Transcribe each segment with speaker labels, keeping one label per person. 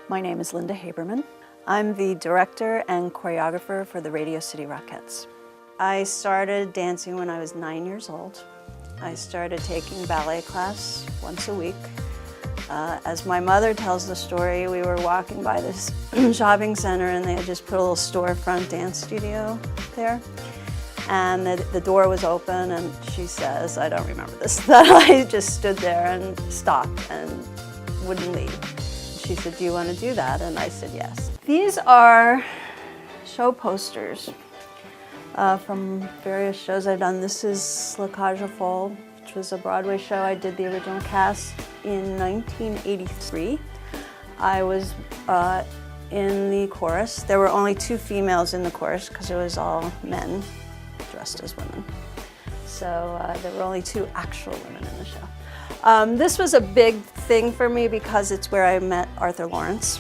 Speaker 1: My name is Linda Haberman. I'm the director and choreographer for the Radio City Rockettes. I started dancing when I was 9 years old. I started taking ballet class once a week. As my mother tells the story, we were walking by this shopping center and they had just put a little storefront dance studio there. And the door was open and she says, I don't remember this, that I just stood there and stopped and wouldn't leave. She said, do you want to do that? And I said, yes. These are show posters from various shows I've done. This is La Cage aux Folles, which was a Broadway show. I did the original cast in 1983. I was in the chorus. There were only 2 females in the chorus because it was all men dressed as women. So there were only 2 actual women in the show. This was a big thing for me because it's where I met Arthur Lawrence,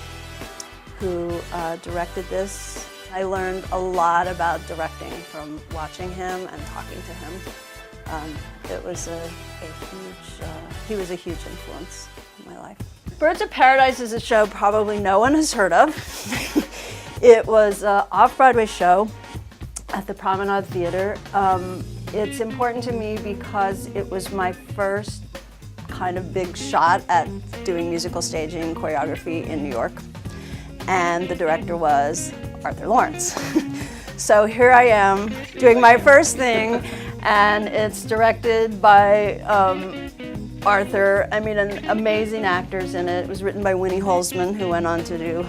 Speaker 1: who directed this. I learned a lot about directing from watching him and talking to him. It was he was a huge influence in my life. Birds of Paradise is a show probably no one has heard of. It was an off-Broadway show at the Promenade Theater. It's important to me because it was my first kind of big shot at doing musical staging choreography in New York. And the director was Arthur Lawrence. So here I am doing my first thing, and it's directed by Arthur. I mean, amazing actors in it. It was written by Winnie Holzman, who went on to do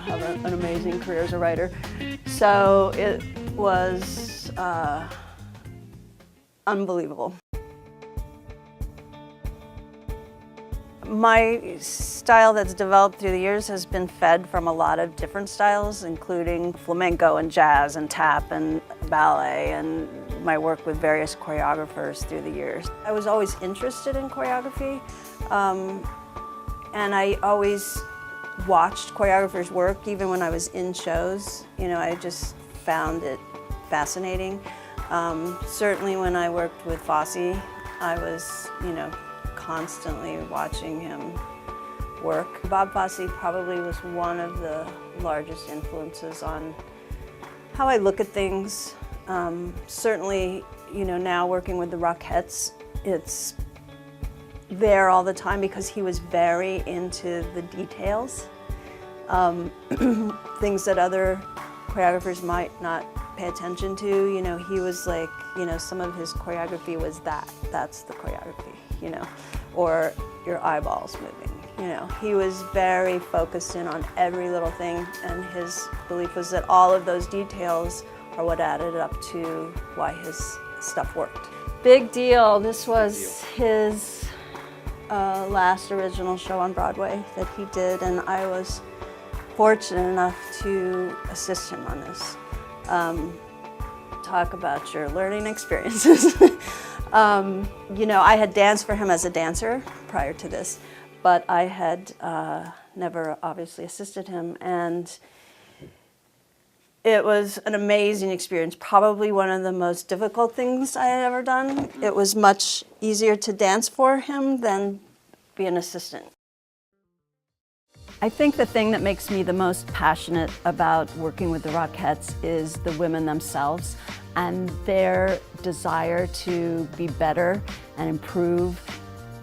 Speaker 1: have an amazing career as a writer. So it was unbelievable. My style that's developed through the years has been fed from a lot of different styles, including flamenco and jazz and tap and ballet, and my work with various choreographers through the years. I was always interested in choreography, and I always watched choreographers work even when I was in shows. You know, I just found it fascinating. Certainly when I worked with Fosse, I was, constantly watching him work. Bob Fosse probably was one of the largest influences on how I look at things. Certainly, now working with the Rockettes, it's there all the time because he was very into the details. Things that other choreographers might not pay attention to. He was like, some of his choreography was that's the choreography, or your eyeballs moving, He was very focused in on every little thing, and his belief was that all of those details are what added up to why his stuff worked. Big deal. This was his last original show on Broadway that he did, and I was fortunate enough to assist him on this. Talk about your learning experiences. I had danced for him as a dancer prior to this, but I had never obviously assisted him, and it was an amazing experience, probably one of the most difficult things I had ever done. It was much easier to dance for him than be an assistant. I think the thing that makes me the most passionate about working with the Rockettes is the women themselves and their desire to be better and improve.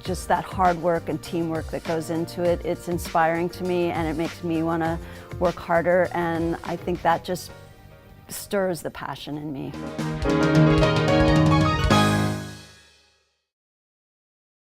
Speaker 1: Just that hard work and teamwork that goes into it. It's inspiring to me, and it makes me want to work harder, and I think that just stirs the passion in me.